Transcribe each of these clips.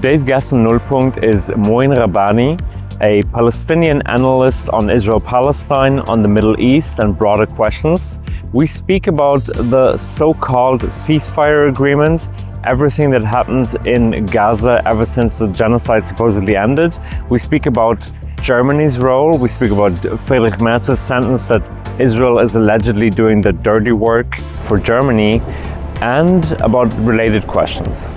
Today's guest on Nullpunkt is Mouin Rabbani, a Palestinian analyst on Israel-Palestine, on the Middle East and broader questions. We speak about the so-called ceasefire agreement, everything that happened in Gaza ever since the genocide supposedly ended. We speak about Germany's role. We speak about Friedrich Merz's sentence that Israel is allegedly doing the dirty work for Germany, and about related questions.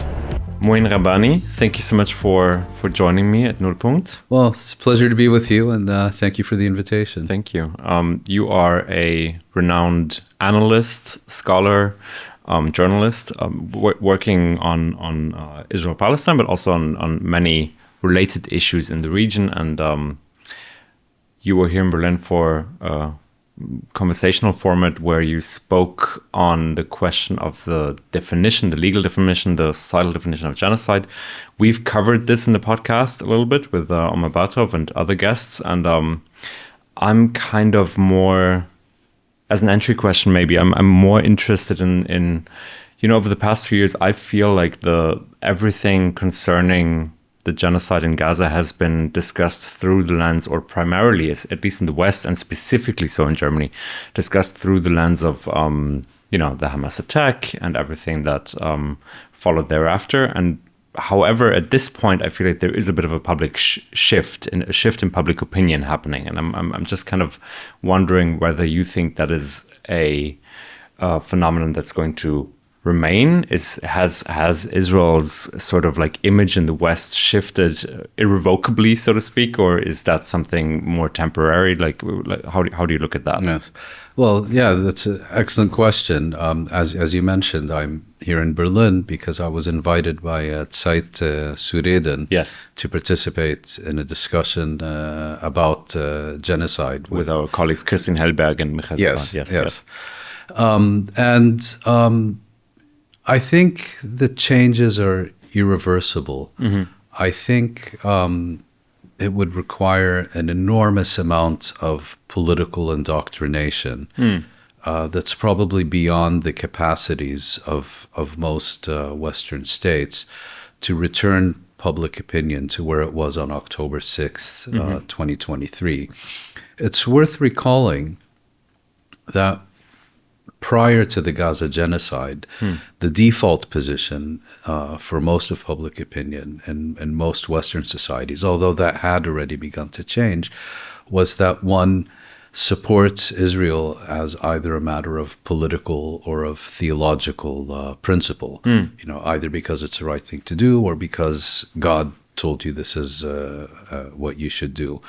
Mouin Rabbani, thank you so much for joining me at Nullpunkt. Well, it's a pleasure to be with you, and thank you for the invitation. Thank you. You are a renowned analyst, scholar, journalist, working on Israel-Palestine, but also on many related issues in the region. And you were here in Berlin for a conversational format where you spoke on the question of the definition, the legal definition, the societal definition of genocide. We've covered this in the podcast a little bit with Omar Batov and other guests. And I'm kind of more, as an entry question maybe, I'm more interested in over the past few years, I feel like everything concerning the genocide in Gaza has been discussed through the lens, or primarily, at least in the West and specifically so in Germany, discussed through the lens of, the Hamas attack and everything that followed thereafter. And however, at this point, I feel like there is a bit of a public shift in public opinion happening. And I'm just kind of wondering whether you think that is a phenomenon that's going to remain. Has Israel's sort of like image in the West shifted irrevocably, so to speak, or is that something more temporary? Like how do you look at that? Yes, well, yeah, that's an excellent question. As you mentioned, I'm here in Berlin because I was invited by Zeit Sureden to participate in a discussion about genocide with our colleagues Christian Hellberg and Michael. Yes. I think the changes are irreversible. Mm-hmm. I think it would require an enormous amount of political indoctrination that's probably beyond the capacities of most Western states to return public opinion to where it was on October 6th, 2023. It's worth recalling that prior to the Gaza genocide, the default position for most of public opinion in most Western societies, although that had already begun to change, was that one supports Israel as either a matter of political or of theological principle, either because it's the right thing to do or because God told you this is what you should do.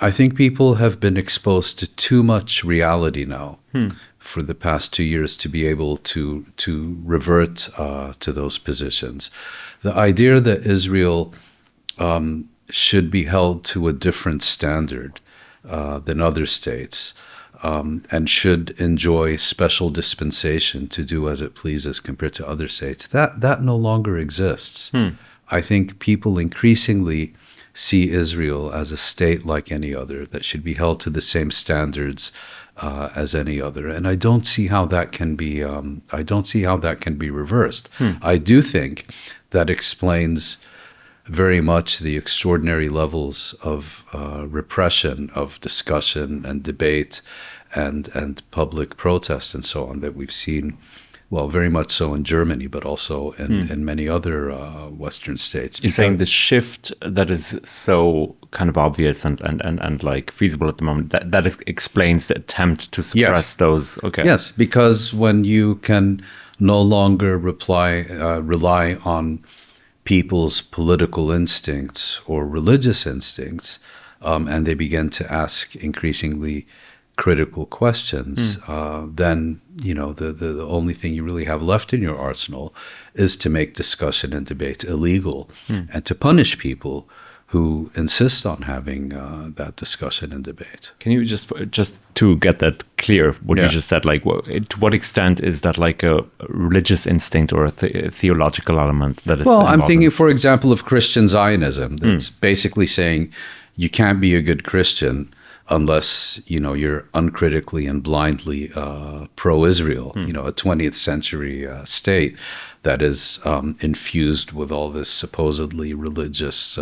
I think people have been exposed to too much reality now for the past 2 years to be able to revert to those positions. The idea that Israel should be held to a different standard than other states and should enjoy special dispensation to do as it pleases compared to other states, that no longer exists. I think people increasingly see Israel as a state like any other that should be held to the same standards as any other, and I don't see how that can be. Reversed. I do think that explains very much the extraordinary levels of repression, of discussion and debate, and public protest and so on that we've seen. Well, very much so in Germany, but also in many other Western states. You're saying the shift that is so kind of obvious and like feasible at the moment, that explains the attempt to suppress those. Okay. Yes, because when you can no longer rely on people's political instincts or religious instincts, and they begin to ask increasingly critical questions, then the only thing you really have left in your arsenal is to make discussion and debate illegal and to punish people who insist on having that discussion and debate. Can you just to get that clear, what you just said, like to what extent is that like a religious instinct or a theological element that is I'm thinking, for example, of Christian Zionism. That's basically saying you can't be a good Christian unless, you're uncritically and blindly pro-Israel, a 20th century state that is infused with all this supposedly religious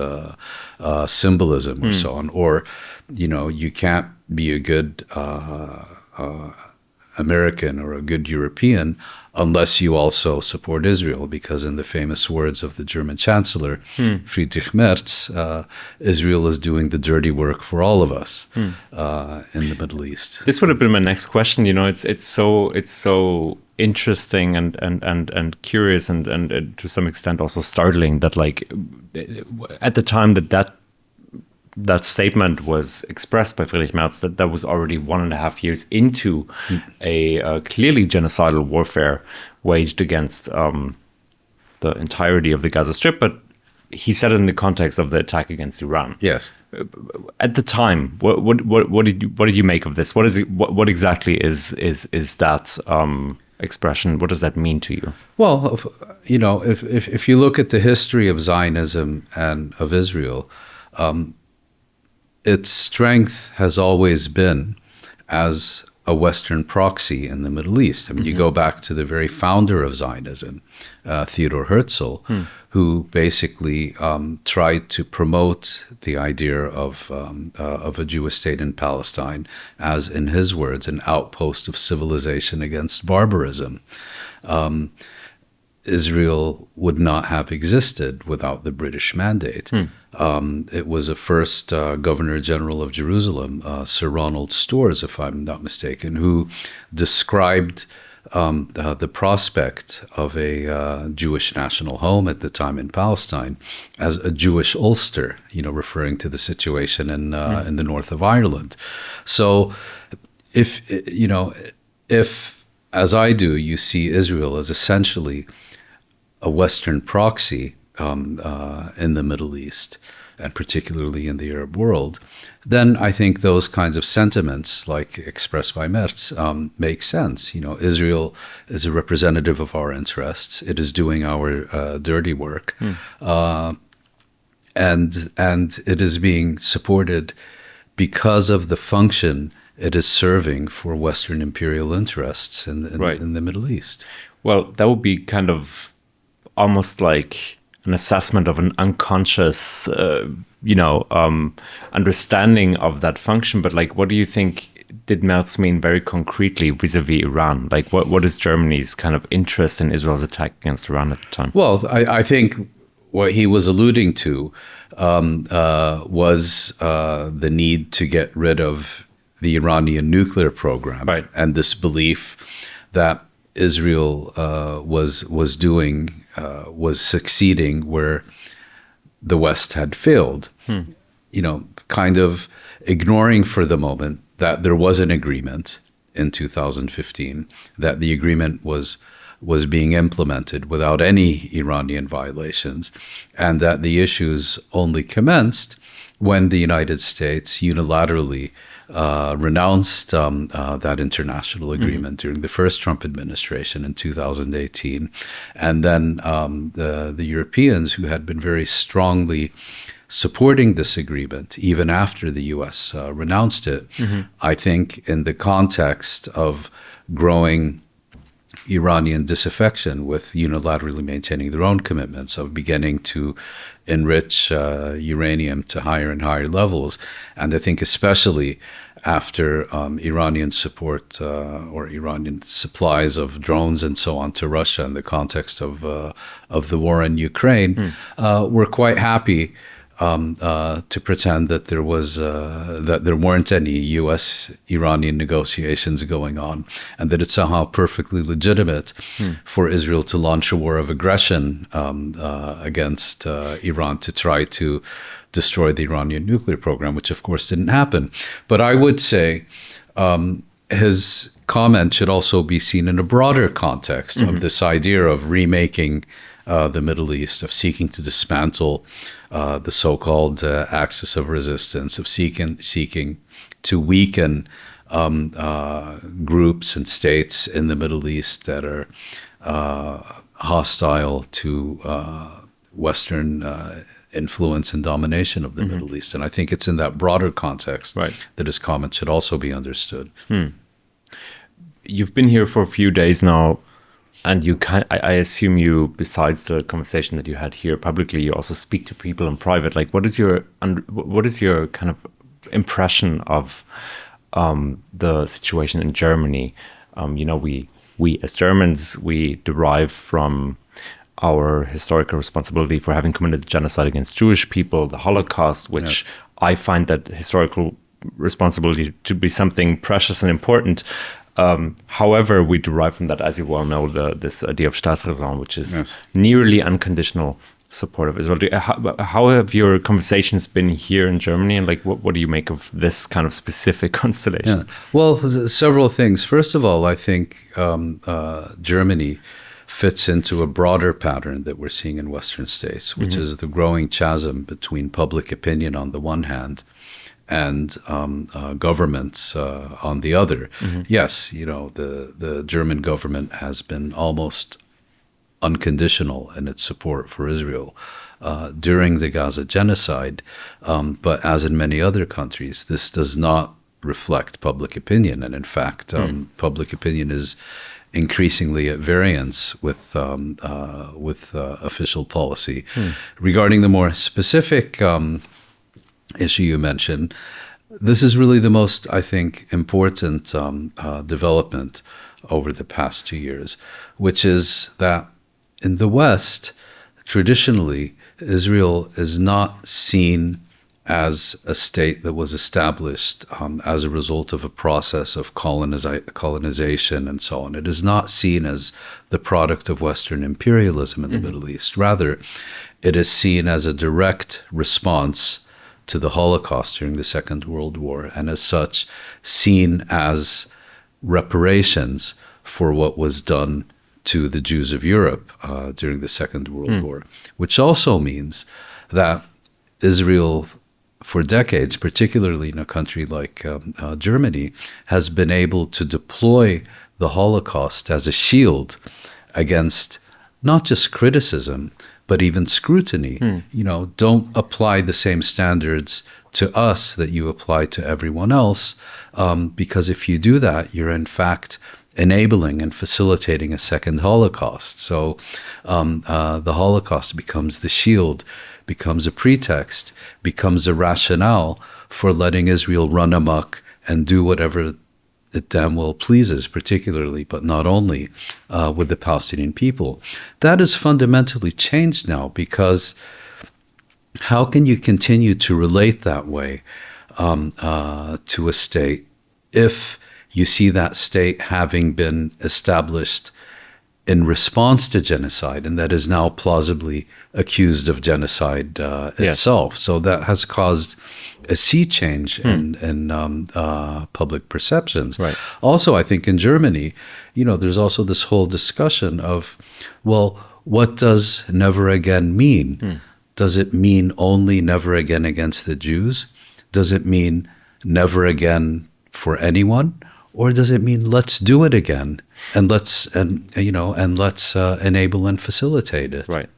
symbolism or so on. Or, you can't be a good American or a good European unless you also support Israel, because in the famous words of the German Chancellor, Friedrich Merz, Israel is doing the dirty work for all of us in the Middle East. This would have been my next question. It's so interesting and curious and to some extent also startling that, like, at the time that statement was expressed by Friedrich Merz, that was already 1.5 years into a clearly genocidal warfare waged against the entirety of the Gaza Strip. But he said it in the context of the attack against Iran. Yes. At the time, what did you make of this? What is it? What exactly is that expression? What does that mean to you? Well, if you look at the history of Zionism and of Israel, its strength has always been as a Western proxy in the Middle East. I mean, you go back to the very founder of Zionism, Theodor Herzl, who basically tried to promote the idea of a Jewish state in Palestine as, in his words, an outpost of civilization against barbarism. Israel would not have existed without the British mandate. It was a first Governor General of Jerusalem, Sir Ronald Storrs, if I'm not mistaken, who described the prospect of a Jewish national home at the time in Palestine as a Jewish Ulster, referring to the situation in the north of Ireland. So if, as I do, you see Israel as essentially a Western proxy in the Middle East, and particularly in the Arab world, then I think those kinds of sentiments, like expressed by Merz, make sense. Israel is a representative of our interests. It is doing our dirty work, and it is being supported because of the function it is serving for Western imperial interests in the Middle East. Well, that would be kind of almost like an assessment of an unconscious, understanding of that function. But, like, what do you think did Merz mean very concretely vis-a-vis Iran? Like, what is Germany's kind of interest in Israel's attack against Iran at the time? Well, I think what he was alluding to was the need to get rid of the Iranian nuclear program, right, and this belief that Israel was succeeding where the West had failed. Kind of ignoring for the moment that there was an agreement in 2015, that the agreement was being implemented without any Iranian violations, and that the issues only commenced when the United States unilaterally renounced that international agreement during the first Trump administration in 2018. And then the Europeans, who had been very strongly supporting this agreement, even after the U.S. renounced it, I think in the context of growing Iranian disaffection with unilaterally maintaining their own commitments of beginning to enrich uranium to higher and higher levels. And I think especially after Iranian support or Iranian supplies of drones and so on to Russia in the context of the war in Ukraine, we're quite happy to pretend that there weren't any U.S.-Iranian negotiations going on, and that it's somehow perfectly legitimate for Israel to launch a war of aggression against Iran to try to destroy the Iranian nuclear program, which of course didn't happen. But I would say his comment should also be seen in a broader context of this idea of remaking the Middle East, of seeking to dismantle the so-called axis of resistance, of seeking to weaken groups and states in the Middle East that are hostile to Western influence and domination of the Middle East. And I think it's in that broader context that his comment should also be understood. You've been here for a few days now, and I assume you, besides the conversation that you had here publicly, you also speak to people in private. Like, what is your kind of impression of the situation in Germany? We as Germans, we derive from our historical responsibility for having committed genocide against Jewish people, the Holocaust, which I find that historical responsibility to be something precious and important. However, we derive from that, as you well know, this idea of Staatsräson, which is nearly unconditional support of Israel. How have your conversations been here in Germany, and like what do you make of this kind of specific constellation? Well, several things. First of all, I think Germany fits into a broader pattern that we're seeing in Western states, which is the growing chasm between public opinion on the one hand and governments on the other. Yes, the German government has been almost unconditional in its support for Israel during the Gaza genocide, but as in many other countries, this does not reflect public opinion, and in fact, public opinion is increasingly at variance with official policy. Regarding the more specific issue you mentioned, this is really the most, I think, important development over the past 2 years, which is that in the West, traditionally, Israel is not seen as a state that was established as a result of a process of colonization and so on. It is not seen as the product of Western imperialism in the Middle East. Rather, it is seen as a direct response to the Holocaust during the Second World War, and as such, seen as reparations for what was done to the Jews of Europe during the Second World War, which also means that Israel, for decades, particularly in a country like Germany, has been able to deploy the Holocaust as a shield against not just criticism, but even scrutiny. Don't apply the same standards to us that you apply to everyone else, because if you do that, you're in fact enabling and facilitating a second Holocaust. So the Holocaust becomes the shield, becomes a pretext, becomes a rationale for letting Israel run amok and do whatever it damn well pleases, particularly, but not only, with the Palestinian people. That has fundamentally changed now, because how can you continue to relate that way to a state if you see that state having been established in response to genocide, and that is now plausibly accused of genocide itself? So that has caused a sea change in public perceptions. Also, I think in Germany, there's also this whole discussion of, well, what does never again mean? Does it mean only never again against the Jews? Does it mean never again for anyone? Or does it mean let's do it again, and let's enable and facilitate it? Right.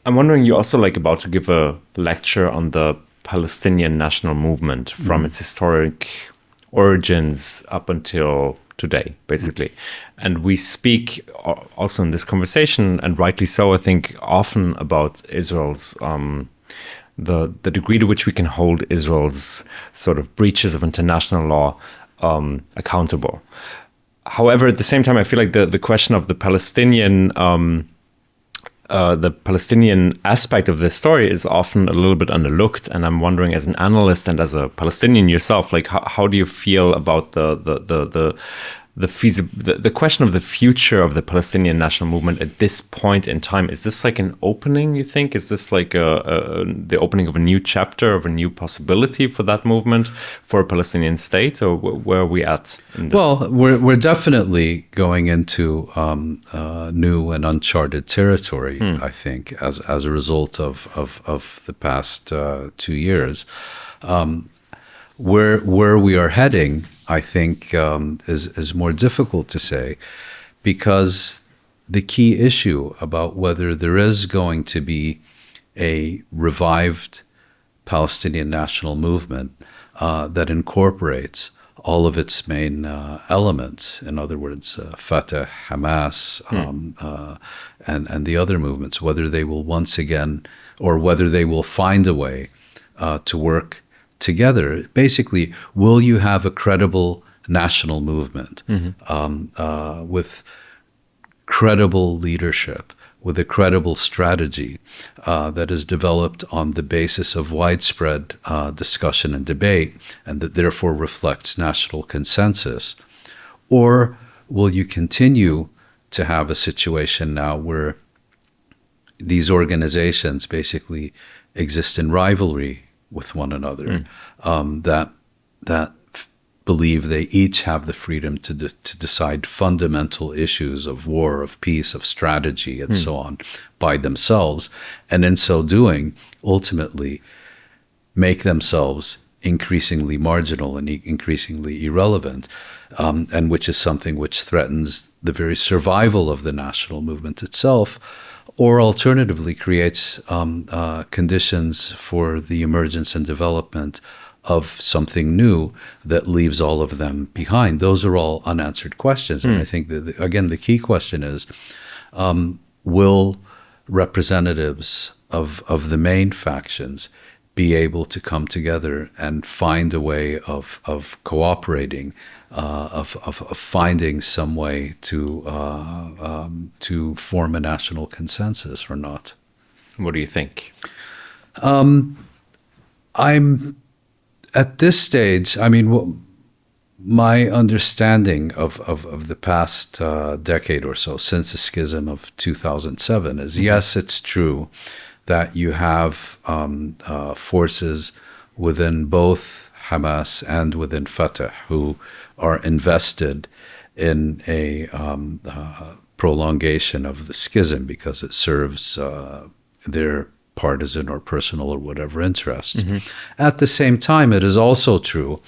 I'm wondering, you're also about to give a lecture on the Palestinian national movement from its historic origins up until today, basically. And we speak also in this conversation, and rightly so, I think, often about Israel's the degree to which we can hold Israel's sort of breaches of international law accountable. However, at the same time, I feel like the question of the Palestinian aspect of this story is often a little bit underlooked. And I'm wondering, as an analyst and as a Palestinian yourself, how do you feel about the question of the future of the Palestinian national movement at this point in time? Is this like an opening, you think? Is this like the opening of a new chapter, of a new possibility for that movement, for a Palestinian state? Or where are we at in this? Well, we're definitely going into new and uncharted territory, I think, as a result of the past 2 years. Where we are heading, I think, is more difficult to say, because the key issue about whether there is going to be a revived Palestinian national movement that incorporates all of its main elements. In other words, Fatah, Hamas, and the other movements, whether they will once again, or whether they will find a way to work together. Basically, will you have a credible national movement with credible leadership, with a credible strategy that is developed on the basis of widespread discussion and debate, and that therefore reflects national consensus? Or will you continue to have a situation now where these organizations basically exist in rivalry with one another, that believe they each have the freedom to decide fundamental issues of war, of peace, of strategy, and so on by themselves, and in so doing, ultimately make themselves increasingly marginal and increasingly irrelevant, and which is something which threatens the very survival of the national movement itself, or alternatively creates conditions for the emergence and development of something new that leaves all of them behind. Those are all unanswered questions. And I think that, again, the key question is, will representatives of the main factions be able to come together and find a way of cooperating, of finding some way to form a national consensus or not? What do you think? I'm at this stage, I mean, my understanding of the past decade or so, since the schism of 2007, is yes, it's true that you have forces within both Hamas and within Fatah who are invested in a prolongation of the schism because it serves their partisan or personal or whatever interests. At the same time, it is also true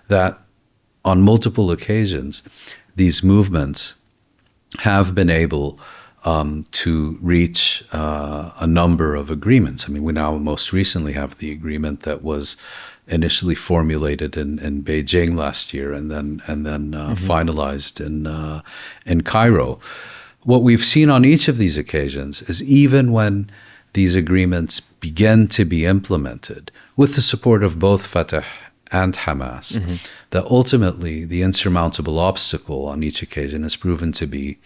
that on multiple occasions, these movements have been able to reach a number of agreements. I mean, we now most recently have the agreement that was initially formulated in Beijing last year and then finalized in Cairo. What we've seen on each of these occasions is even when these agreements begin to be implemented with the support of both Fatah and Hamas, that ultimately the insurmountable obstacle on each occasion has proven to be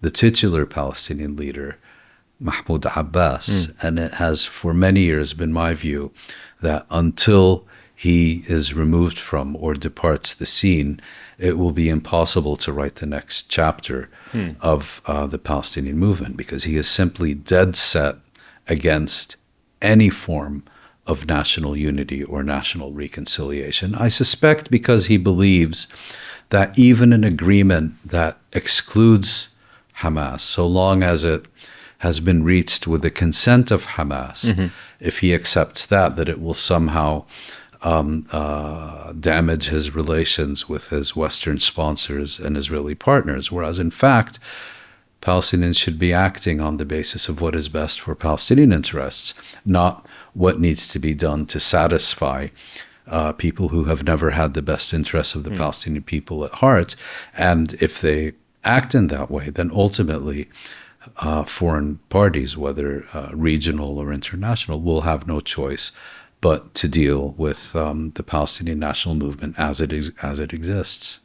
the titular Palestinian leader, Mahmoud Abbas. And it has for many years been my view that until he is removed from or departs the scene, it will be impossible to write the next chapter of the Palestinian movement, because he is simply dead set against any form of national unity or national reconciliation. I suspect because he believes that even an agreement that excludes Hamas, so long as it has been reached with the consent of Hamas, if he accepts that it will somehow damage his relations with his Western sponsors and Israeli partners, whereas in fact, Palestinians should be acting on the basis of what is best for Palestinian interests, not what needs to be done to satisfy people who have never had the best interests of the Palestinian people at heart. And if they act in that way, then ultimately foreign parties, whether regional or international, will have no choice but to deal with the Palestinian national movement as it exists.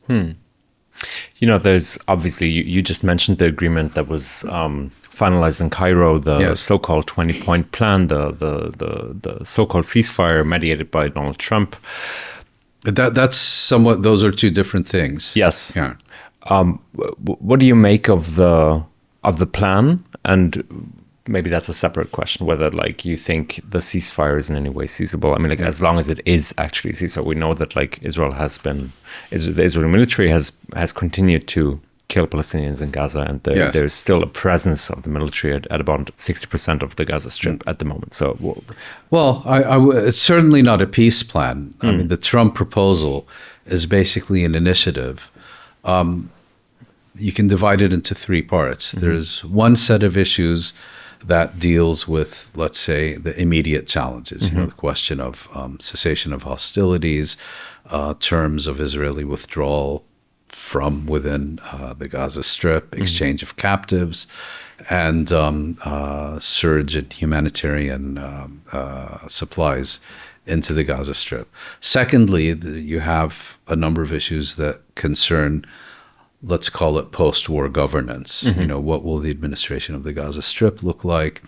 You know, there's obviously, you just mentioned the agreement that was finalized in Cairo, the so-called 20-point plan, the so-called ceasefire mediated by Donald Trump. That's somewhat, those are two different things. Yes. Yeah. What do you make of the plan? And maybe that's a separate question, whether like you think the ceasefire is in any way feasible. I mean, like as long as it is actually ceasefire, we know that like the Israeli military has continued to kill Palestinians in Gaza, and there's still a presence of the military at about 60% of the Gaza Strip at the moment. So, well, it's certainly not a peace plan. I mean, the Trump proposal is basically an initiative you can divide it into three parts. There's one set of issues that deals with, let's say, the immediate challenges, the question of cessation of hostilities, terms of Israeli withdrawal from within the Gaza Strip, exchange of captives, and surge in humanitarian supplies into the Gaza Strip. Secondly, you have a number of issues that concern, let's call it post-war governance. What will the administration of the Gaza Strip look like?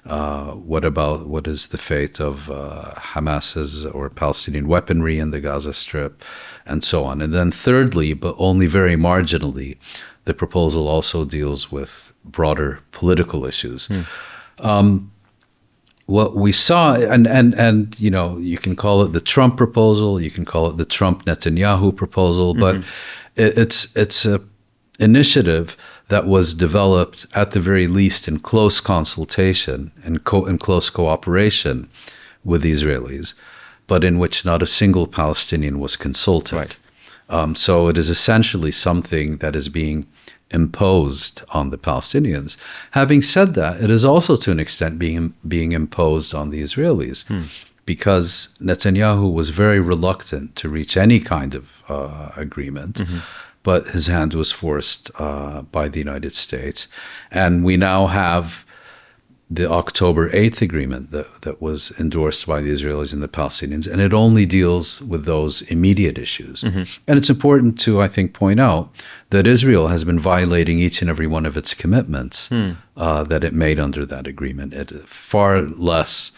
What is the fate of Hamas's or Palestinian weaponry in the Gaza Strip, and so on. And then thirdly, but only very marginally, the proposal also deals with broader political issues. What we saw, and you can call it the Trump proposal, you can call it the Trump-Netanyahu proposal, but it's a initiative that was developed at the very least in close consultation and in close cooperation with the Israelis, but in which not a single Palestinian was consulted. Right. So it is essentially something that is being imposed on the Palestinians. Having said that, it is also to an extent being imposed on the Israelis, because Netanyahu was very reluctant to reach any kind of agreement, but his hand was forced by the United States. And we now have the October 8th agreement that was endorsed by the Israelis and the Palestinians, and it only deals with those immediate issues. And it's important to, I think, point out that Israel has been violating each and every one of its commitments that it made under that agreement. Far less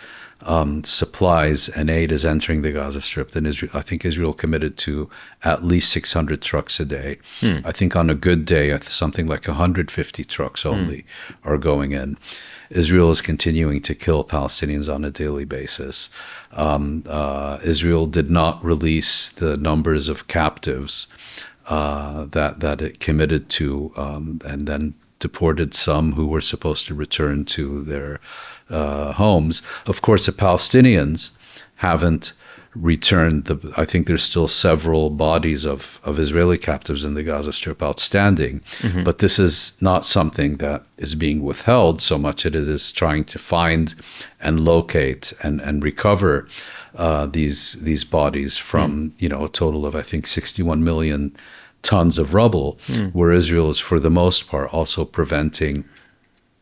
supplies and aid is entering the Gaza Strip than Israel. I think Israel committed to at least 600 trucks a day. I think on a good day, something like 150 trucks only are going in. Israel is continuing to kill Palestinians on a daily basis. Israel did not release the numbers of captives that it committed to, and then deported some who were supposed to return to their homes. Of course, the Palestinians haven't returned. I think there's still several bodies of Israeli captives in the Gaza Strip outstanding, but this is not something that is being withheld so much as it is trying to find and locate and recover these bodies from a total of, I think, 61 million tons of rubble, where Israel is for the most part also preventing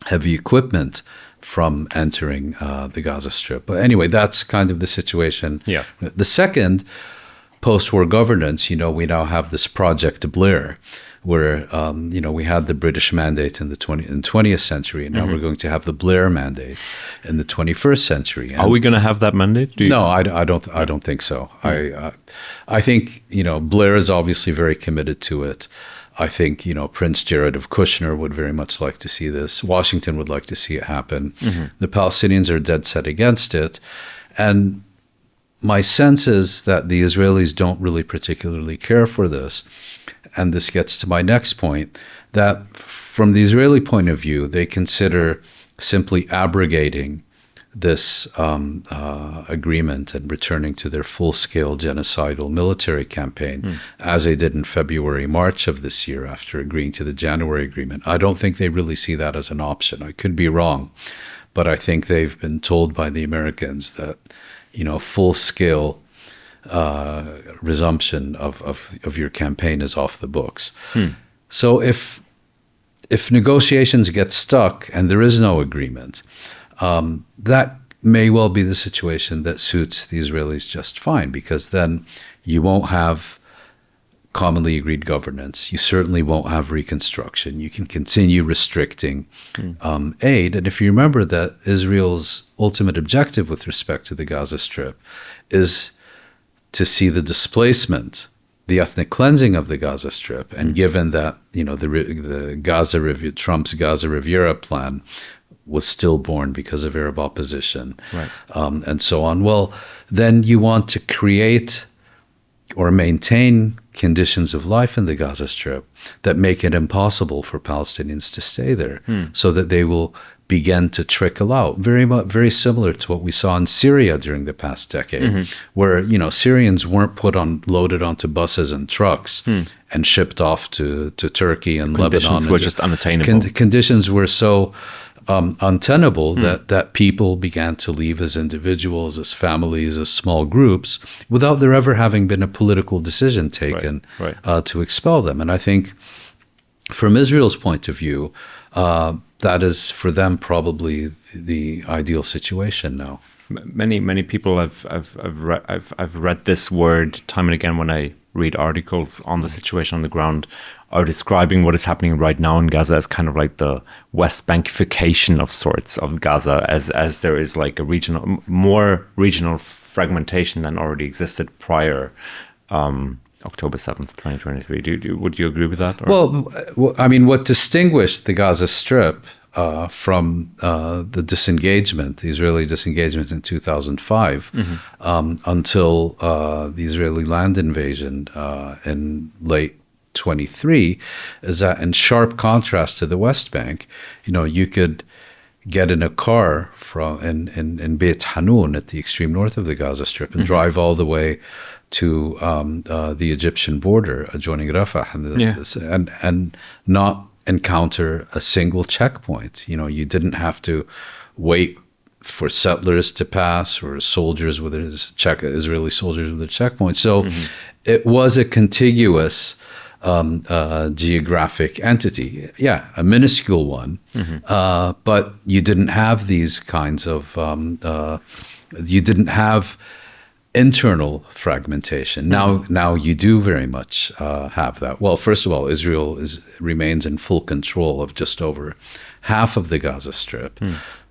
heavy equipment from entering the Gaza Strip. But anyway, that's kind of the situation. Yeah. The second, post-war governance, we now have this Project Blair, where we had the British mandate in the 20th century, and now we're going to have the Blair mandate in the 21st century. And are we going to have that mandate? No, I don't think so. I think Blair is obviously very committed to it. I think, Prince Jared of Kushner would very much like to see this. Washington would like to see it happen. The Palestinians are dead set against it. And my sense is that the Israelis don't really particularly care for this. And this gets to my next point, that from the Israeli point of view, they consider simply abrogating this agreement and returning to their full-scale genocidal military campaign, as they did in February, March of this year after agreeing to the January agreement. I don't think they really see that as an option. I could be wrong, but I think they've been told by the Americans that, full-scale resumption of your campaign is off the books. So if negotiations get stuck and there is no agreement, that may well be the situation that suits the Israelis just fine, because then you won't have commonly agreed governance. You certainly won't have reconstruction. You can continue restricting aid. And if you remember that Israel's ultimate objective with respect to the Gaza Strip is to see the displacement, the ethnic cleansing of the Gaza Strip, and given that the Gaza Riviera, Trump's Gaza Riviera plan was stillborn because of Arab opposition, right, and so on. Well, then you want to create or maintain conditions of life in the Gaza Strip that make it impossible for Palestinians to stay there, so that they will began to trickle out, very similar to what we saw in Syria during the past decade, where Syrians weren't loaded onto buses and trucks and shipped off to Turkey and Lebanon. Conditions were just unattainable. Conditions were so untenable that people began to leave as individuals, as families, as small groups, without there ever having been a political decision taken to expel them. And I think, from Israel's point of view, that is for them probably the ideal situation now. Many people I've read this word time and again when I read articles on the situation on the ground are describing what is happening right now in Gaza as kind of like the Westbank-ification of sorts of Gaza, as there is like more regional fragmentation than already existed prior October 7th, 2023. Would you agree with that? Or? Well, I mean, what distinguished the Gaza Strip from the Israeli disengagement in 2005 until the Israeli land invasion in late 23 is that, in sharp contrast to the West Bank, you could get in a car in Beit Hanun at the extreme north of the Gaza Strip and drive all the way to the Egyptian border adjoining Rafah and not encounter a single checkpoint. You didn't have to wait for settlers to pass or soldiers with Israeli soldiers with a checkpoint. So it was a contiguous geographic entity. Yeah, a minuscule one, but you didn't have these kinds of, you didn't have internal fragmentation. Now you do very much have that. Well, first of all, Israel remains in full control of just over half of the Gaza Strip,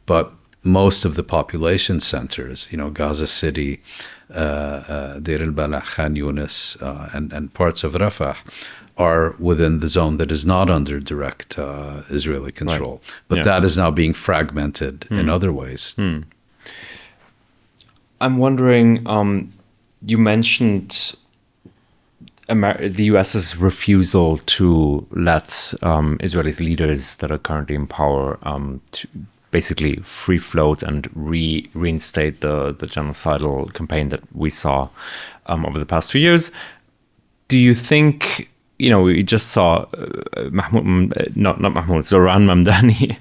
but most of the population centers, Gaza City, Deir al-Balah, Khan Yunis, and parts of Rafah, are within the zone that is not under direct Israeli control. But that is now being fragmented in other ways. I'm wondering, you mentioned the US's refusal to let Israelis leaders that are currently in power to basically free float and reinstate the genocidal campaign that we saw over the past few years. Do you think, we just saw Zoran Mamdani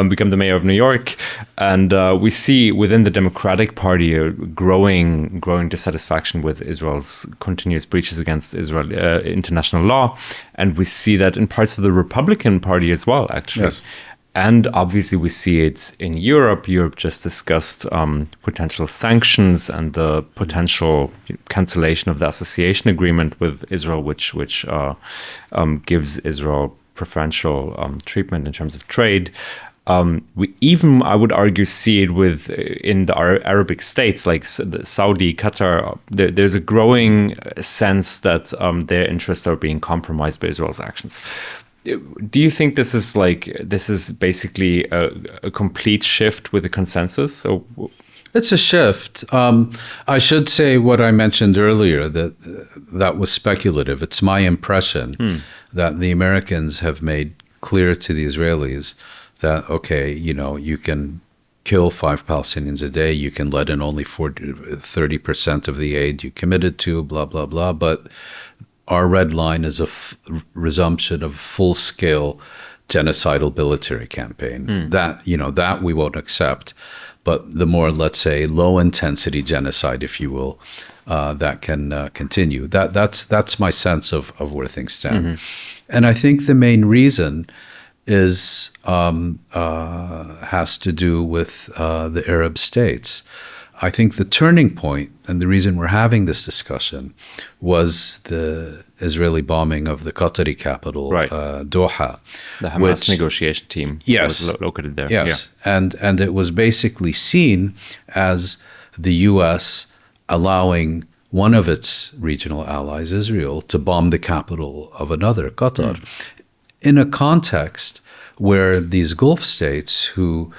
become the mayor of New York, and we see within the Democratic Party a growing dissatisfaction with Israel's continuous breaches against international law, and we see that in parts of the Republican Party as well, actually. Yes. And obviously we see it in Europe. Europe just discussed potential sanctions and the potential cancellation of the association agreement with Israel, which gives Israel preferential treatment in terms of trade. We even, I would argue, see it in the Arabic states like Saudi, Qatar. There's a growing sense that their interests are being compromised by Israel's actions. Do you think this is basically a complete shift with a consensus? It's a shift. I should say what I mentioned earlier, that was speculative. It's my impression that the Americans have made clear to the Israelis that, okay, you can kill 5 Palestinians a day, you can let in only 30% of the aid you committed to, blah, blah, blah, but our red line is a resumption of full-scale genocidal military campaign. That we won't accept. But the more, let's say, low-intensity genocide, if you will, that can continue. That's my sense of where things stand. And I think the main reason has to do with the Arab states. I think the turning point, and the reason we're having this discussion, was the Israeli bombing of the Qatari capital, Doha. The Hamas negotiation team was located there. Yes, and it was basically seen as the U.S. allowing one of its regional allies, Israel, to bomb the capital of another, Qatar, in a context where these Gulf states who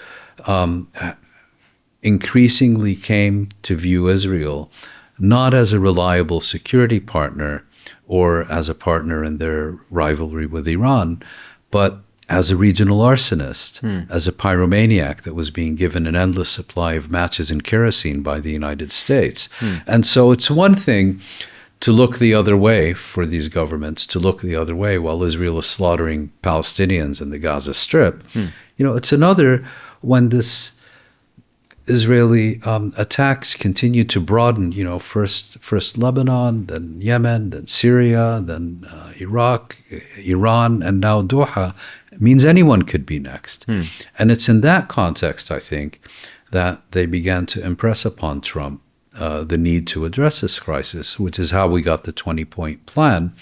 increasingly came to view Israel not as a reliable security partner or as a partner in their rivalry with Iran, but as a regional arsonist, as a pyromaniac that was being given an endless supply of matches and kerosene by the United States. And so it's one thing to look the other way for these governments, to look the other way while Israel is slaughtering Palestinians in the Gaza Strip. It's another when this Israeli attacks continue to broaden, first Lebanon, then Yemen, then Syria, then Iraq, Iran, and now Doha. It means anyone could be next. And it's in that context, I think, that they began to impress upon Trump the need to address this crisis, which is how we got the 20-point plan.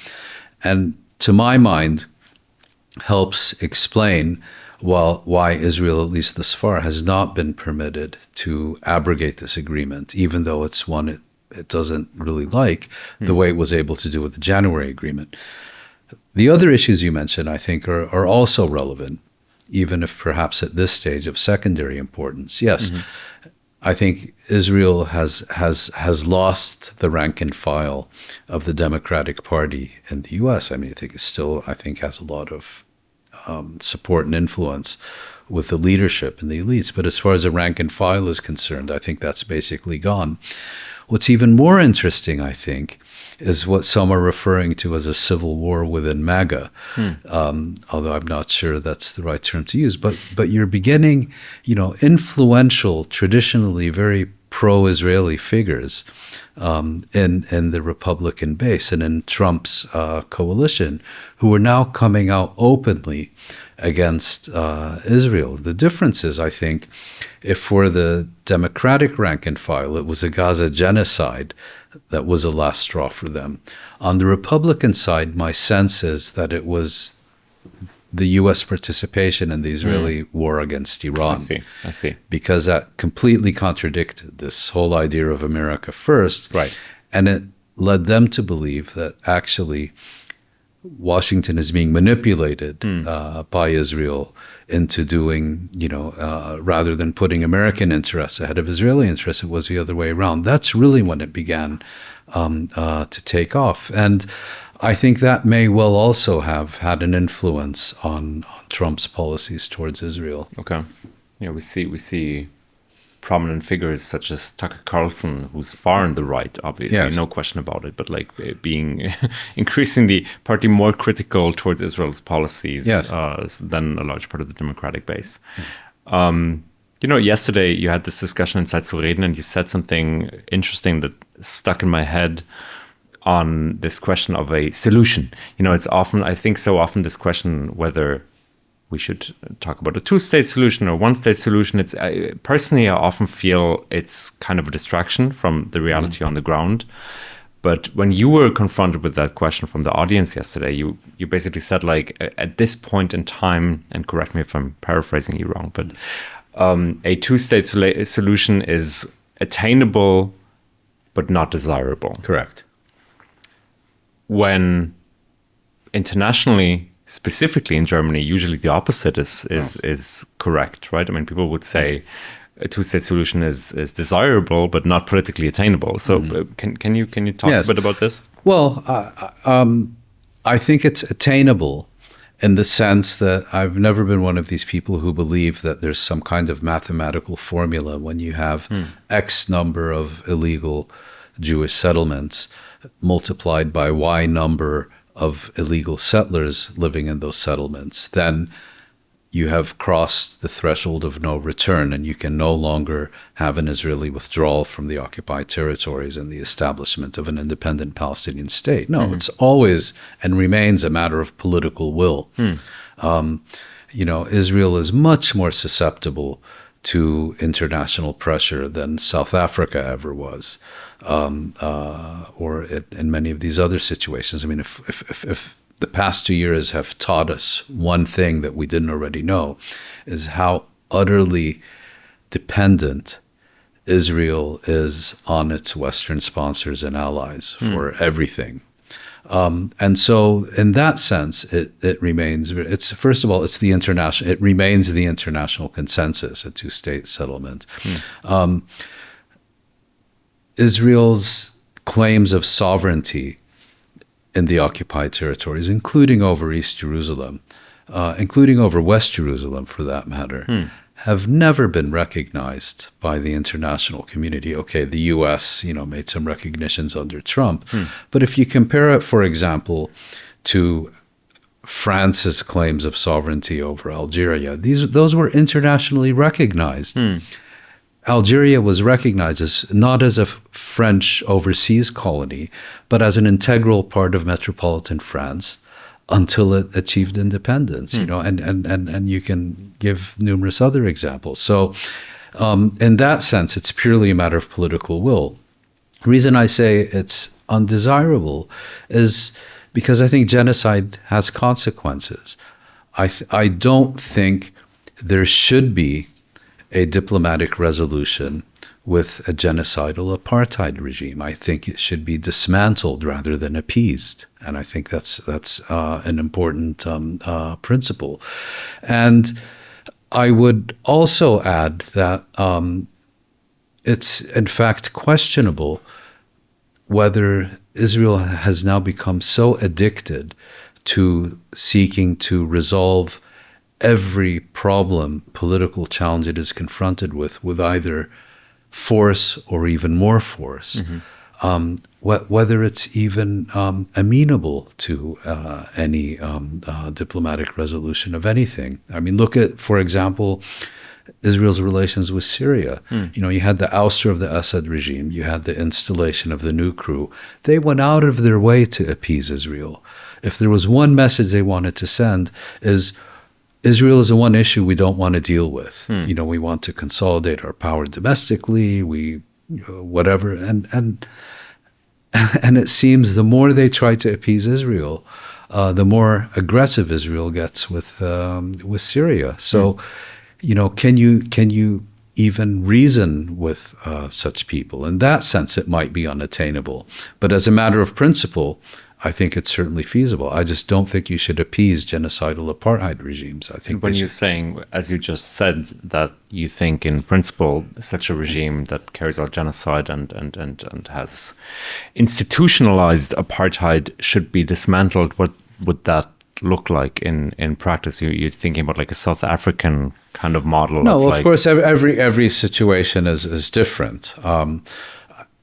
And to my mind, helps explain why Israel, at least thus far, has not been permitted to abrogate this agreement, even though it's one it doesn't really like, the way it was able to do with the January agreement. The other issues you mentioned, I think, are also relevant, even if perhaps at this stage of secondary importance. Yes, I think Israel has lost the rank and file of the Democratic Party in the U.S. I think it still, has a lot of support and influence with the leadership and the elites. But as far as the rank and file is concerned, I think that's basically gone. What's even more interesting, I think, is what some are referring to as a civil war within MAGA, although I'm not sure that's the right term to use. But you're beginning, influential, traditionally very pro-Israeli figures in the Republican base and in Trump's coalition, who are now coming out openly against Israel. The difference is, I think, if for the Democratic rank and file, it was a Gaza genocide that was a last straw for them. On the Republican side, my sense is that it was the U.S. participation in the Israeli war against Iran. I see. Because that completely contradicted this whole idea of America first. Right. And it led them to believe that actually Washington is being manipulated by Israel into doing, rather than putting American interests ahead of Israeli interests, it was the other way around. That's really when it began to take off. And I think that may well also have had an influence on Trump's policies towards Israel. Okay. We see prominent figures such as Tucker Carlson, who's far on the right, obviously, yes, no question about it, but being increasingly partly more critical towards Israel's policies, yes, than a large part of the Democratic base. Yesterday you had this discussion in Zeit zu reden, and you said something interesting that stuck in my head on this question of a solution. It's often, I think so often, this question whether we should talk about a two-state solution or one-state solution. Personally, I often feel it's kind of a distraction from the reality on the ground. But when you were confronted with that question from the audience yesterday, you basically said, at this point in time, and correct me if I'm paraphrasing you wrong, but a two-state solution is attainable but not desirable. Correct. When internationally, specifically in Germany, usually the opposite is correct, right? People would say a two-state solution is desirable but not politically attainable. So can you talk a bit about this? Well, I think it's attainable in the sense that I've never been one of these people who believe that there's some kind of mathematical formula when you have X number of illegal Jewish settlements multiplied by Y number of illegal settlers living in those settlements, then you have crossed the threshold of no return, and you can no longer have an Israeli withdrawal from the occupied territories and the establishment of an independent Palestinian state. No, it's always and remains a matter of political will. Israel is much more susceptible to international pressure than South Africa ever was, or in many of these other situations. If the past 2 years have taught us one thing that we didn't already know, is how utterly dependent Israel is on its Western sponsors and allies for everything. And so in that sense, it remains, first of all, it remains the international consensus, a two-state settlement. Israel's claims of sovereignty in the occupied territories, including over East Jerusalem, including over West Jerusalem for that matter, have never been recognized by the international community. Okay, the U.S., made some recognitions under Trump, but if you compare it, for example, to France's claims of sovereignty over Algeria, those were internationally recognized. Algeria was recognized not as a French overseas colony, but as an integral part of metropolitan France until it achieved independence, and you can give numerous other examples. So in that sense, it's purely a matter of political will. The reason I say it's undesirable is because I think genocide has consequences. I don't think there should be a diplomatic resolution with a genocidal apartheid regime. I think it should be dismantled rather than appeased, and I think that's an important principle. And I would also add that it's in fact questionable whether Israel has now become so addicted to seeking to resolve every problem, political challenge it is confronted with either force or even more force, whether it's even amenable to any diplomatic resolution of anything. I mean, look at, for example, Israel's relations with Syria. You had the ouster of the Assad regime, you had the installation of the new crew. They went out of their way to appease Israel. If there was one message they wanted to send is, Israel is the one issue we don't want to deal with. We want to consolidate our power domestically, whatever. And it seems the more they try to appease Israel, the more aggressive Israel gets with Syria. So, can you even reason with such people? In that sense, it might be unattainable. But as a matter of principle, I think it's certainly feasible. I just don't think you should appease genocidal apartheid regimes. I think when you're saying, as you just said, that you think in principle such a regime that carries out genocide and has institutionalized apartheid should be dismantled, what would that look like in practice? You're thinking about like a South African kind of model? No, of course, every situation is different.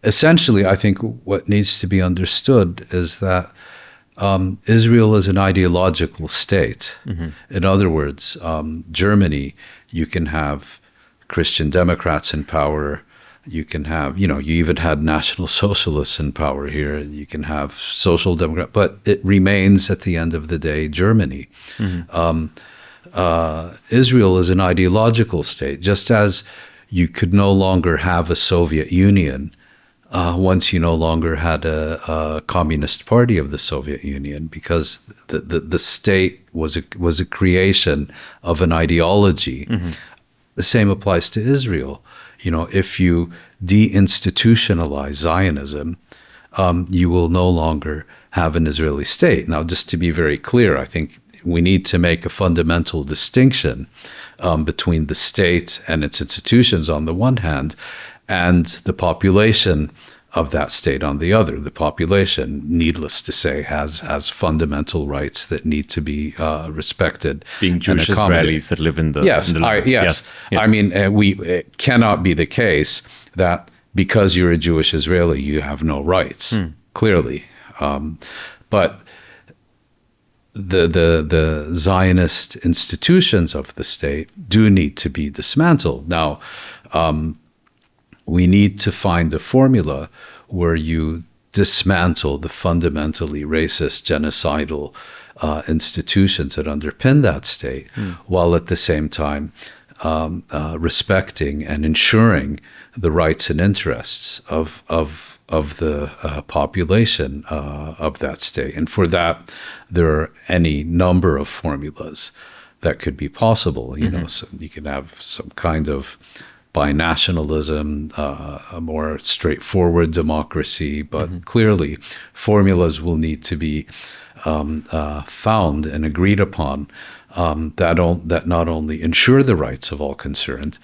Essentially, I think what needs to be understood is that Israel is an ideological state. In other words, Germany, you can have Christian Democrats in power. You can have, you even had National Socialists in power here. You can have Social Democrat, but it remains at the end of the day Germany. Israel is an ideological state, just as you could no longer have a Soviet Union once you no longer had a Communist Party of the Soviet Union, because the state was a creation of an ideology. The same applies to Israel. If you deinstitutionalize Zionism, you will no longer have an Israeli state. Now, just to be very clear, I think we need to make a fundamental distinction between the state and its institutions on the one hand, and the population of that state on the other. The population, needless to say, has fundamental rights that need to be respected. Being Jewish Israelis that live in the... Yes. I mean, it cannot be the case that because you're a Jewish Israeli, you have no rights, clearly. But the Zionist institutions of the state do need to be dismantled. Now, we need to find a formula where you dismantle the fundamentally racist, genocidal institutions that underpin that state, while at the same time respecting and ensuring the rights and interests of the population of that state. And for that, there are any number of formulas that could be possible. So you can have some kind of binationalism, a more straightforward democracy, but clearly formulas will need to be found and agreed upon that not only ensure the rights of all concerned,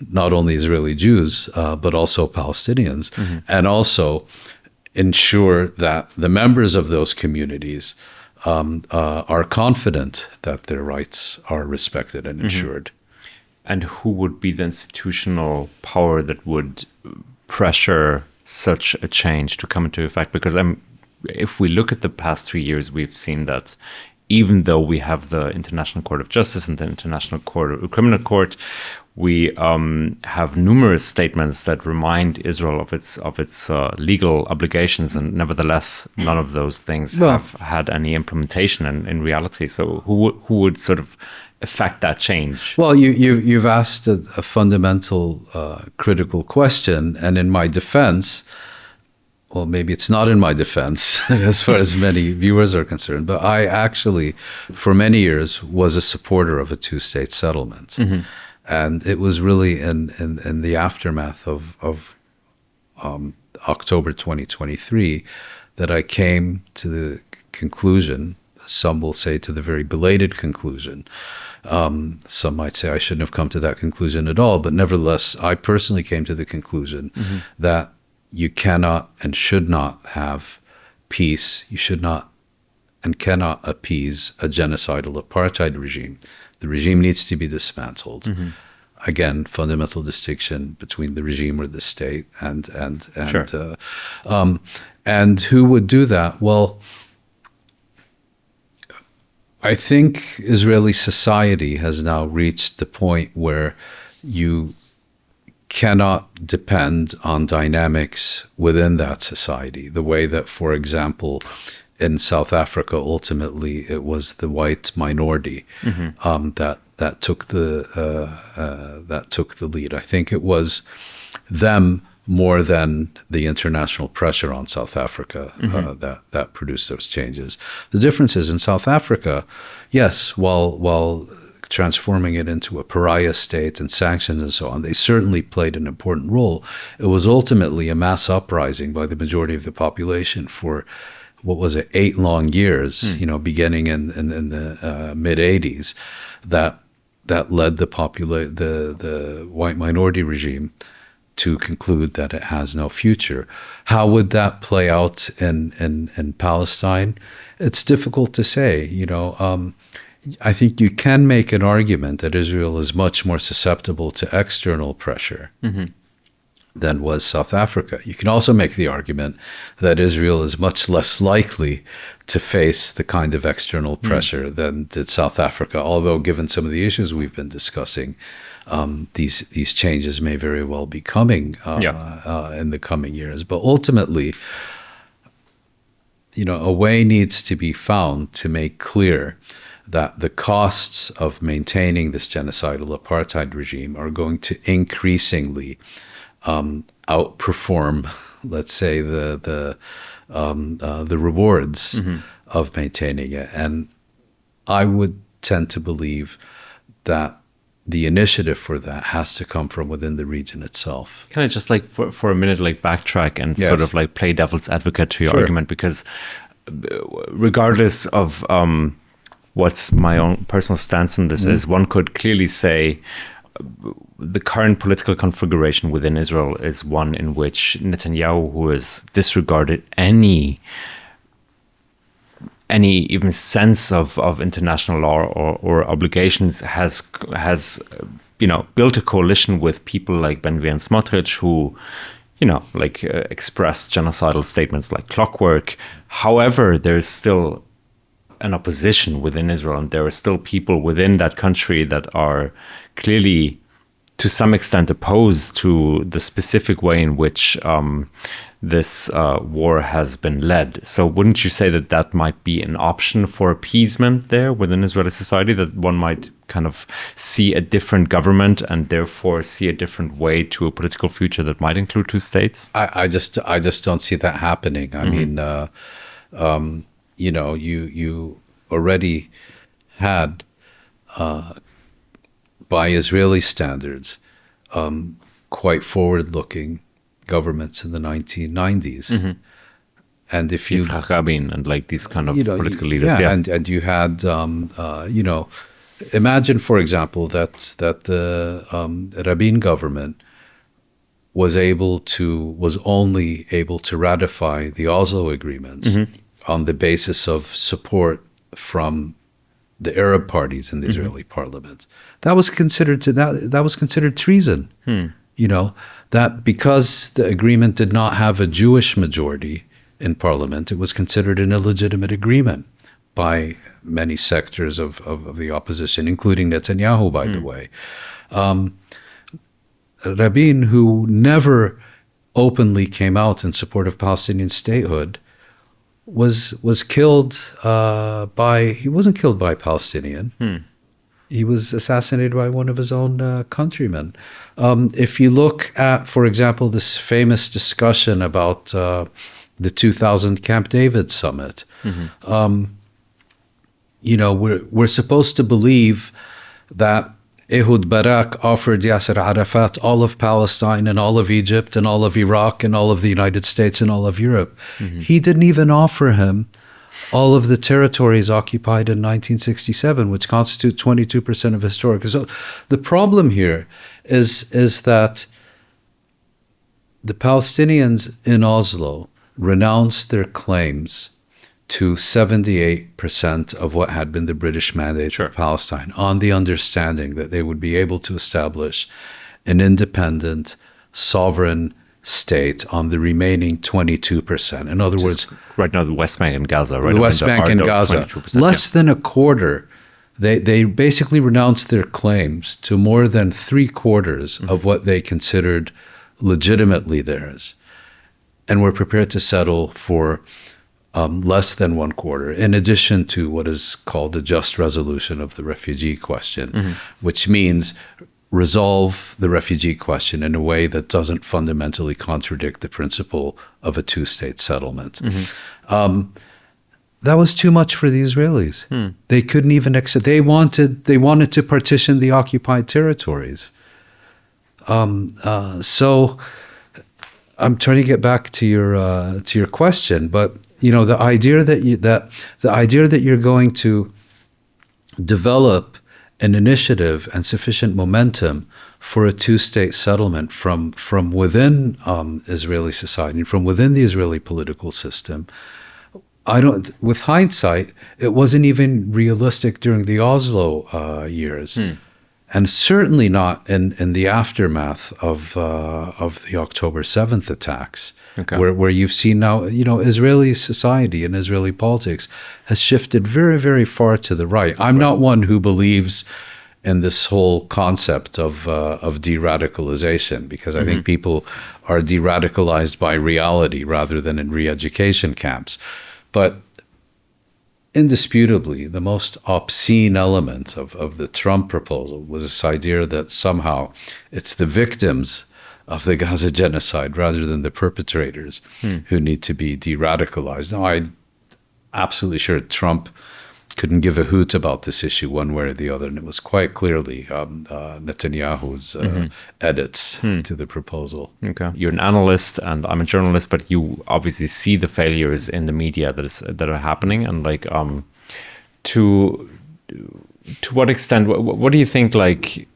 not only Israeli Jews, but also Palestinians, and also ensure that the members of those communities are confident that their rights are respected and ensured. And who would be the institutional power that would pressure such a change to come into effect? Because if we look at the past 3 years, we've seen that even though we have the International Court of Justice and the International Criminal Court, we have numerous statements that remind Israel of its legal obligations, and nevertheless, none of those things have had any implementation in reality. So, who would sort of affect that change? Well, you've asked a fundamental, critical question, and in my defense, well, maybe it's not in my defense as far as many viewers are concerned, but I actually, for many years, was a supporter of a two-state settlement. And it was really in the aftermath of October 2023 that I came to the conclusion, some will say to the very belated conclusion, some might say I shouldn't have come to that conclusion at all, but nevertheless, I personally came to the conclusion that you cannot and should not have peace. You should not and cannot appease a genocidal apartheid regime. The regime needs to be dismantled. Again, fundamental distinction between the regime or the state, and Sure. And who would do that? Well, I think Israeli society has now reached the point where you cannot depend on dynamics within that society, the way that, for example, in South Africa, ultimately it was the white minority that took the lead. I think it was them more than the international pressure on South Africa that produced those changes. The difference is in South Africa, yes, while transforming it into a pariah state and sanctions and so on, they certainly played an important role. It was ultimately a mass uprising by the majority of the population for, what was it, 8 long years, beginning in the mid-'80s, that led the white minority regime to conclude that it has no future. How would that play out in Palestine? It's difficult to say. I think you can make an argument that Israel is much more susceptible to external pressure than was South Africa. You can also make the argument that Israel is much less likely to face the kind of external pressure than did South Africa, although given some of the issues we've been discussing, these changes may very well be coming in the coming years. But ultimately, a way needs to be found to make clear that the costs of maintaining this genocidal apartheid regime are going to increasingly outperform, let's say, the rewards of maintaining it. And I would tend to believe that the initiative for that has to come from within the region itself. Can I just for a minute backtrack and sort of play devil's advocate to your argument? Because regardless of what's my own personal stance on this is, one could clearly say the current political configuration within Israel is one in which Netanyahu, who has disregarded any even sense of international law or obligations, has built a coalition with people like Ben-Gvir and Smotrich who express genocidal statements like clockwork. However, there's still an opposition within Israel, and there are still people within that country that are clearly, to some extent, opposed to the specific way in which this war has been led. So wouldn't you say that might be an option for appeasement there within Israeli society, that one might kind of see a different government and therefore see a different way to a political future that might include two states? I just don't see that happening. I mean, you already had, by Israeli standards, quite forward-looking governments in the 1990s. And if you Yitzhak Rabin and these kind of political leaders, and you had imagine, for example, that the Rabin government was only able to ratify the Oslo agreements on the basis of support from the Arab parties in the Israeli parliament. That was considered treason. You know, that because the agreement did not have a Jewish majority in parliament, it was considered an illegitimate agreement by many sectors of the opposition, including Netanyahu, by the way. Rabin, who never openly came out in support of Palestinian statehood, was killed he wasn't killed by a Palestinian. He was assassinated by one of his own countrymen. If you look at, for example, this famous discussion about the 2000 Camp David summit, you know, we're supposed to believe that Ehud Barak offered Yasser Arafat all of Palestine and all of Egypt and all of Iraq and all of the United States and all of Europe. He didn't even offer him all of the territories occupied in 1967, which constitute 22% of historic. So the problem here is that the Palestinians in Oslo renounced their claims to 78% of what had been the British mandate of Palestine, on the understanding that they would be able to establish an independent, sovereign state on the remaining 22%. In other words, right now the West Bank and Gaza, right? The West Bank and Gaza, less than a quarter. They basically renounced their claims to more than 3/4 of what they considered legitimately theirs, and were prepared to settle for less than 1/4, in addition to what is called a just resolution of the refugee question, which means resolve the refugee question in a way that doesn't fundamentally contradict the principle of a two-state settlement. That was too much for the Israelis. They couldn't even accept. They wanted to partition the occupied territories. So I'm trying to get back to your question, but you know, the idea that you're going to develop an initiative and sufficient momentum for a two-state settlement from within Israeli society, from within the Israeli political system, with hindsight, it wasn't even realistic during the Oslo years. And certainly not in the aftermath of the October 7th attacks, where you've seen now, you know, Israeli society and Israeli politics has shifted very, very far to the right. I'm not one who believes in this whole concept of de-radicalization, because I think people are de-radicalized by reality rather than in re-education camps. But indisputably, the most obscene element of the Trump proposal was this idea that somehow it's the victims of the Gaza genocide rather than the perpetrators who need to be de-radicalized. Now, I'm absolutely sure Trump couldn't give a hoot about this issue one way or the other, and it was quite clearly Netanyahu's edits to the proposal. Okay, you're an analyst and I'm a journalist, but you obviously see the failures in the media that are happening, and like to what extent? What do you think? Like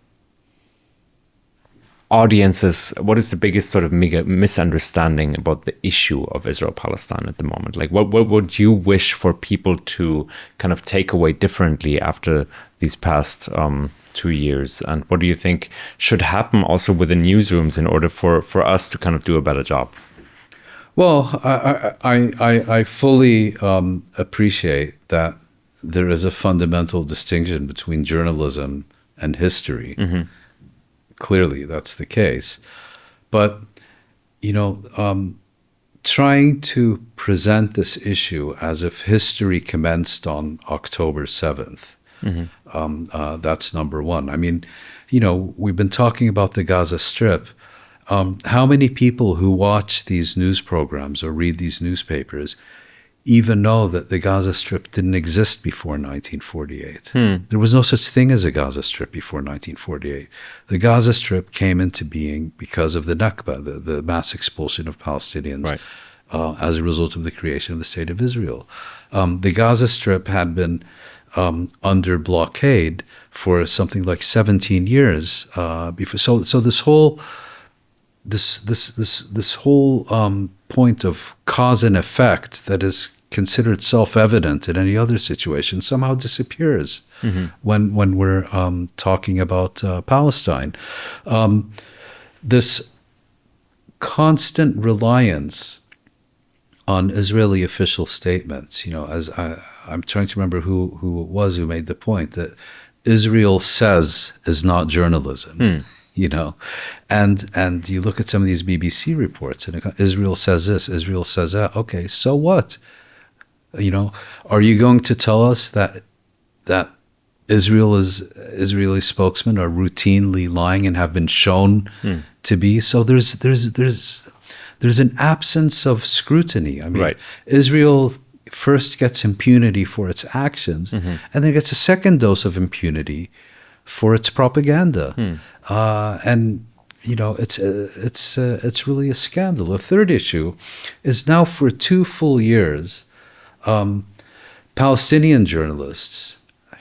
audiences, what is the biggest sort of misunderstanding about the issue of Israel-Palestine at the moment? Like, what would you wish for people to kind of take away differently after these past 2 years? And what do you think should happen also within newsrooms in order for us to kind of do a better job? Well, I fully appreciate that there is a fundamental distinction between journalism and history. Clearly, that's the case. But, you know, trying to present this issue as if history commenced on October 7th, that's number one. I mean, you know, we've been talking about the Gaza Strip. How many people who watch these news programs or read these newspapers even know that the Gaza Strip didn't exist before 1948. There was no such thing as a Gaza Strip before 1948. The Gaza Strip came into being because of the Nakba, the mass expulsion of Palestinians as a result of the creation of the State of Israel. The Gaza Strip had been under blockade for something like 17 years before. So this whole point of cause and effect that is considered self-evident in any other situation somehow disappears when we're talking about Palestine. This constant reliance on Israeli official statements, as I'm trying to remember who it was who made the point that Israel says is not journalism. And you look at some of these BBC reports, and Israel says this, Israel says that. Okay, so what? Are you going to tell us that Israeli spokesmen are routinely lying and have been shown to be? So there's an absence of scrutiny. I mean, right. Israel first gets impunity for its actions, and then gets a second dose of impunity for its propaganda. And it's really a scandal. The third issue is now for 2 full years, Palestinian journalists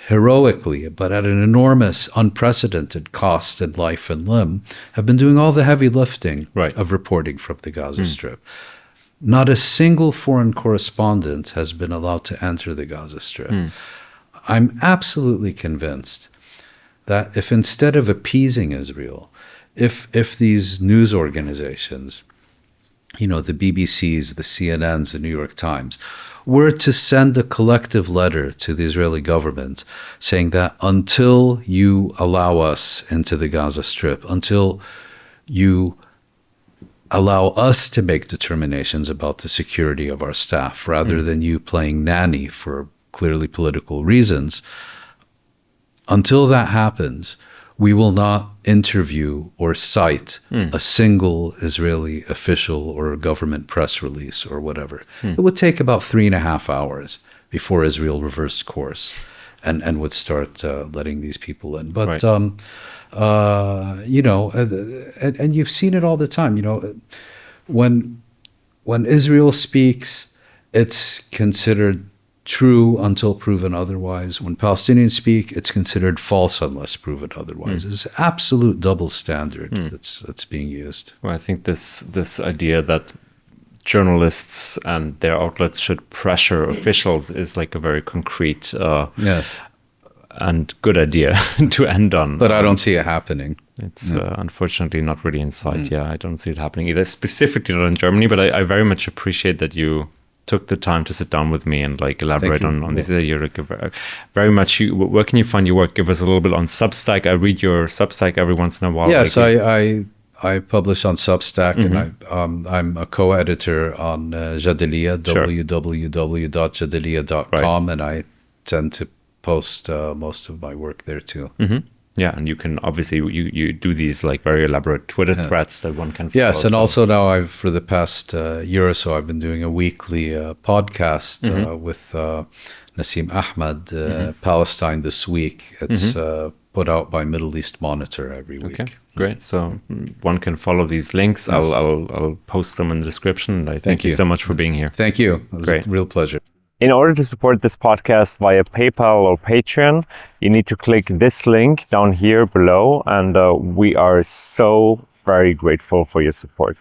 heroically, but at an enormous, unprecedented cost in life and limb, have been doing all the heavy lifting of reporting from the Gaza Strip. Not a single foreign correspondent has been allowed to enter the Gaza Strip. I'm absolutely convinced that if instead of appeasing Israel, if these news organizations, the BBCs, the CNNs, the New York Times, were to send a collective letter to the Israeli government saying that until you allow us into the Gaza Strip, until you allow us to make determinations about the security of our staff, rather than you playing nanny for clearly political reasons, until that happens, we will not interview or cite a single Israeli official or government press release or whatever. It would take about 3.5 hours before Israel reversed course and would start letting these people in. But, and you've seen it all the time. When Israel speaks, it's considered true until proven otherwise. When Palestinians speak, it's considered false unless proven otherwise. It's absolute double standard that's being used. Well, I think this idea that journalists and their outlets should pressure officials is like a very concrete and good idea to end on. But I don't see it happening. It's unfortunately not really in sight. Yeah, I don't see it happening either, specifically not in Germany, but I very much appreciate that you took the time to sit down with me and elaborate on this. You're very much. Where can you find your work? Give us a little bit on Substack. I read your Substack every once in a while. Yes, I publish on Substack, and I'm a co-editor on Jadiliya, www.jadiliya.com, and I tend to post most of my work there too. Yeah, and you can obviously you do these very elaborate Twitter threads that one can follow. Yes, and also now for the past year or so I've been doing a weekly podcast with Nassim Ahmed, Palestine This Week. It's put out by Middle East Monitor every week. Okay, great. So one can follow these links. Yes. I'll post them in the description. I thank you so much for being here. Thank you. It was a real pleasure. In order to support this podcast via PayPal or Patreon, you need to click this link down here below, and we are so very grateful for your support.